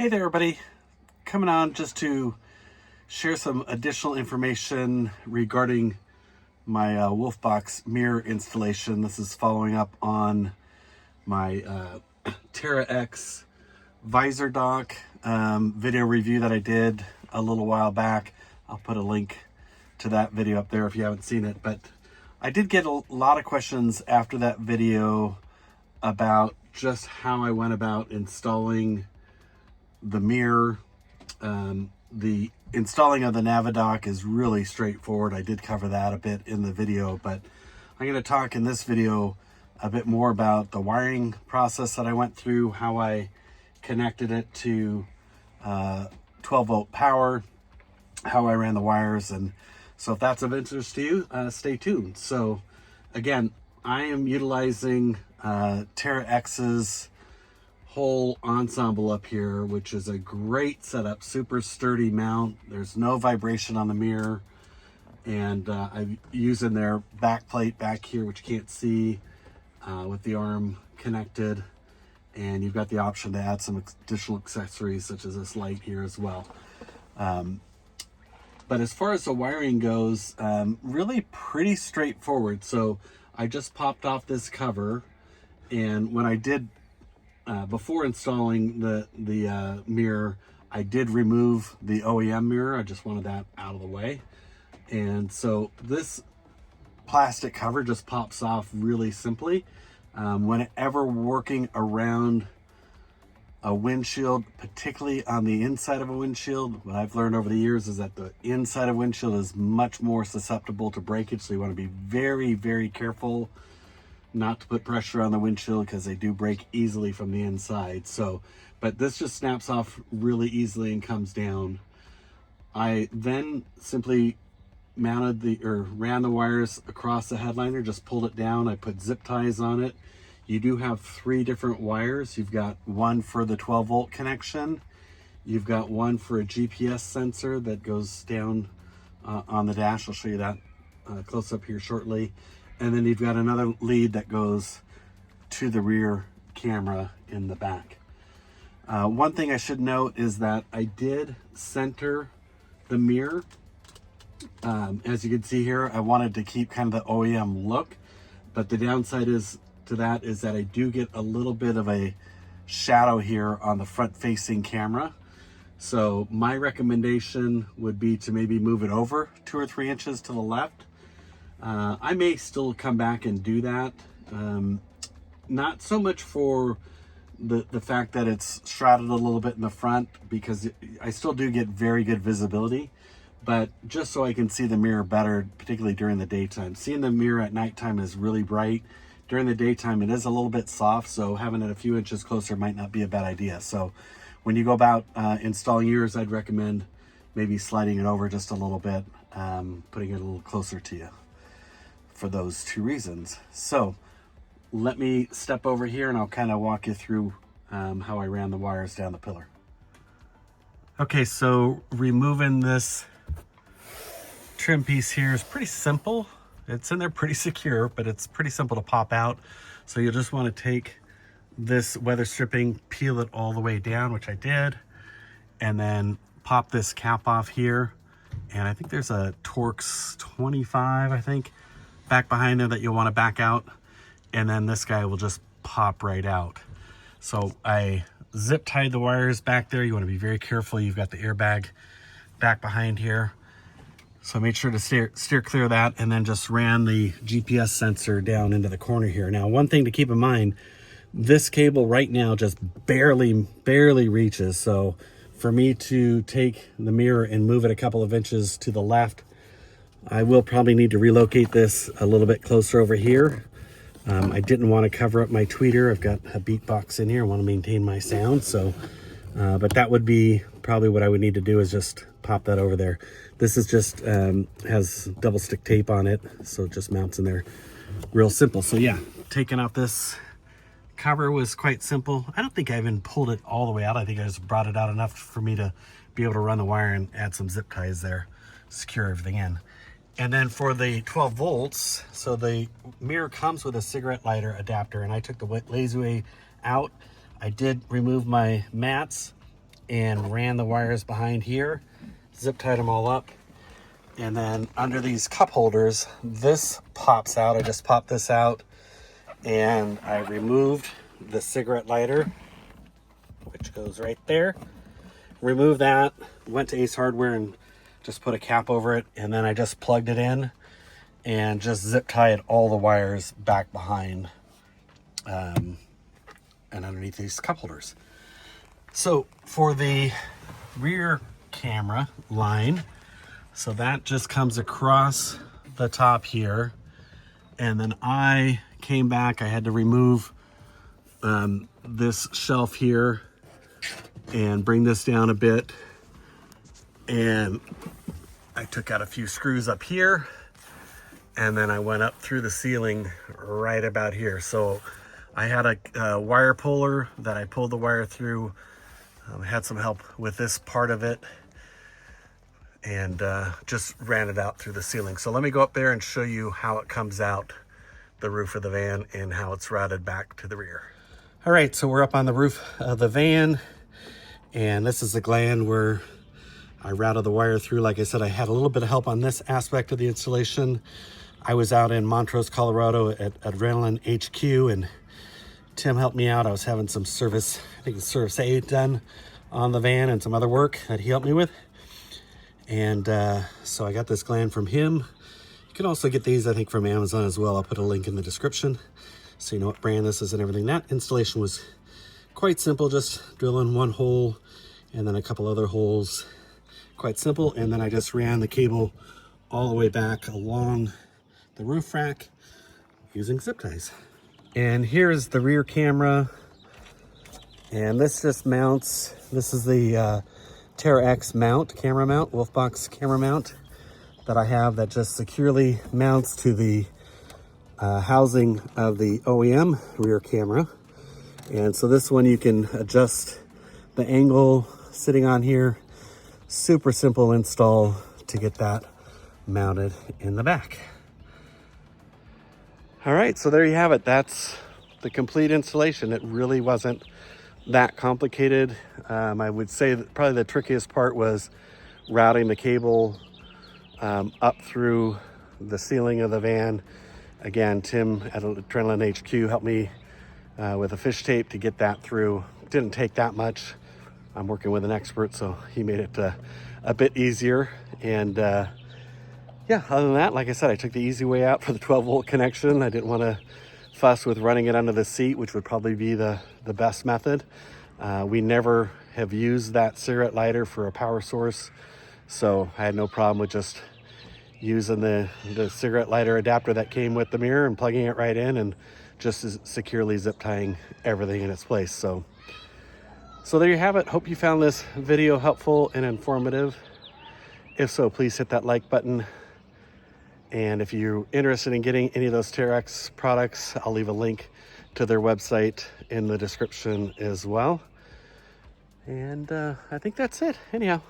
Hey there, everybody. Coming on just to share some additional information regarding my Wolfbox mirror installation. This is following up on my Terra X Visordok video review that I did a little while back. I'll put a link to that video up there if you haven't seen it. But I did get a lot of questions after that video about just how I went about installing the mirror. The installing of the Navidock is really straightforward. I did cover that a bit in the video, but I'm going to talk in this video a bit more about the wiring process that I went through, how I connected it to 12 volt power, how I ran the wires. And so if that's of interest to you, stay tuned. So again, I am utilizing Terra X's whole ensemble up here, which is a great setup, super sturdy mount. There's no vibration on the mirror, and I'm using their back plate back here, which you can't see, with the arm connected, and you've got the option to add some additional accessories such as this light here as well. But as far as the wiring goes, really pretty straightforward. So I just popped off this cover, and when I did before installing the mirror, I did remove the OEM mirror. I just wanted that out of the way. And so this plastic cover just pops off really simply. Whenever working around a windshield, particularly on the inside of a windshield, what I've learned over the years is that the inside of windshield is much more susceptible to breakage. So you want to be very, very careful not to put pressure on the windshield because they do break easily from the inside. So, but this just snaps off really easily and comes down. I then simply mounted ran the wires across the headliner, just pulled it down. I put zip ties on it. You do have 3 different wires. You've got one for the 12 volt connection. You've got one for a GPS sensor that goes down on the dash. I'll show you that close up here shortly. And then you've got another lead that goes to the rear camera in the back. One thing I should note is that I did center the mirror. As you can see here, I wanted to keep kind of the OEM look, but the downside to that is that I do get a little bit of a shadow here on the front facing camera. So my recommendation would be to maybe move it over 2 or 3 inches to the left. I may still come back and do that. Not so much for the fact that it's shrouded a little bit in the front, because I still do get very good visibility, but just so I can see the mirror better, particularly during the daytime. Seeing the mirror at nighttime is really bright. During the daytime, it is a little bit soft, so having it a few inches closer might not be a bad idea. So when you go about installing yours, I'd recommend maybe sliding it over just a little bit, putting it a little closer to you, for those 2 reasons. So let me step over here and I'll kind of walk you through how I ran the wires down the pillar. Okay, so removing this trim piece here is pretty simple. It's in there pretty secure, but it's pretty simple to pop out. So you'll just want to take this weather stripping, peel it all the way down, which I did, and then pop this cap off here. And I think there's a Torx 25, I think, back behind there that you'll want to back out, and then this guy will just pop right out. So I zip tied the wires back there. You want to be very careful. You've got the airbag back behind here, so I made sure to steer clear of that, and then just ran the GPS sensor down into the corner here. Now, one thing to keep in mind, this cable right now just barely reaches. So for me to take the mirror and move it a couple of inches to the left, I will probably need to relocate this a little bit closer over here. I didn't want to cover up my tweeter. I've got a beatbox in here. I want to maintain my sound. So, but that would be probably what I would need to do, is just pop that over there. This is just, has double stick tape on it. So it just mounts in there real simple. So yeah, taking out this cover was quite simple. I don't think I even pulled it all the way out. I think I just brought it out enough for me to be able to run the wire and add some zip ties there, secure everything in. And then for the 12 volts, so the mirror comes with a cigarette lighter adapter, and I took the lazy way out. I did remove my mats and ran the wires behind here, zip tied them all up. And then under these cup holders, this pops out. I just popped this out and I removed the cigarette lighter, which goes right there. Remove that, went to Ace Hardware and just put a cap over it, and then I just plugged it in and just zip tied all the wires back behind and underneath these cup holders. So for the rear camera line, so that just comes across the top here, and then I came back, I had to remove this shelf here and bring this down a bit, and I took out a few screws up here, and then I went up through the ceiling right about here. So I had a wire puller that I pulled the wire through. I had some help with this part of it, and just ran it out through the ceiling. So let me go up there and show you how it comes out the roof of the van and how it's routed back to the rear. All right, so we're up on the roof of the van, and this is the gland where I routed the wire through. Like I said, I had a little bit of help on this aspect of the installation. I was out in Montrose, Colorado at Adrenaline HQ, and Tim helped me out. I was having some service, I think it's service A done on the van and some other work that he helped me with. And so I got this gland from him. You can also get these, I think, from Amazon as well. I'll put a link in the description so you know what brand this is and everything. That installation was quite simple, just drilling one hole and then a couple other holes. Quite simple. And then I just ran the cable all the way back along the roof rack using zip ties. And here's the rear camera. And this just mounts, this is the Terra X mount, camera mount, Wolfbox camera mount that I have that just securely mounts to the housing of the OEM rear camera. And so this one you can adjust the angle sitting on here. Super simple install to get that mounted in the back. All right, so there you have it. That's the complete installation. It really wasn't that complicated. I would say that probably the trickiest part was routing the cable up through the ceiling of the van. Again, Tim at Adrenaline HQ helped me with a fish tape to get that through. Didn't take that much. I'm working with an expert, so he made it a bit easier. And yeah, other than that, like I said, I took the easy way out for the 12-volt connection. I didn't want to fuss with running it under the seat, which would probably be the best method. We never have used that cigarette lighter for a power source, so I had no problem with just using the cigarette lighter adapter that came with the mirror and plugging it right in and just securely zip tying everything in its place. So there you have it. Hope you found this video helpful and informative. If so, please hit that like button. And if you're interested in getting any of those Terra X products, I'll leave a link to their website in the description as well. And I think that's it. Anyhow,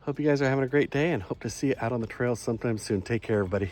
hope you guys are having a great day and hope to see you out on the trail sometime soon. Take care, everybody.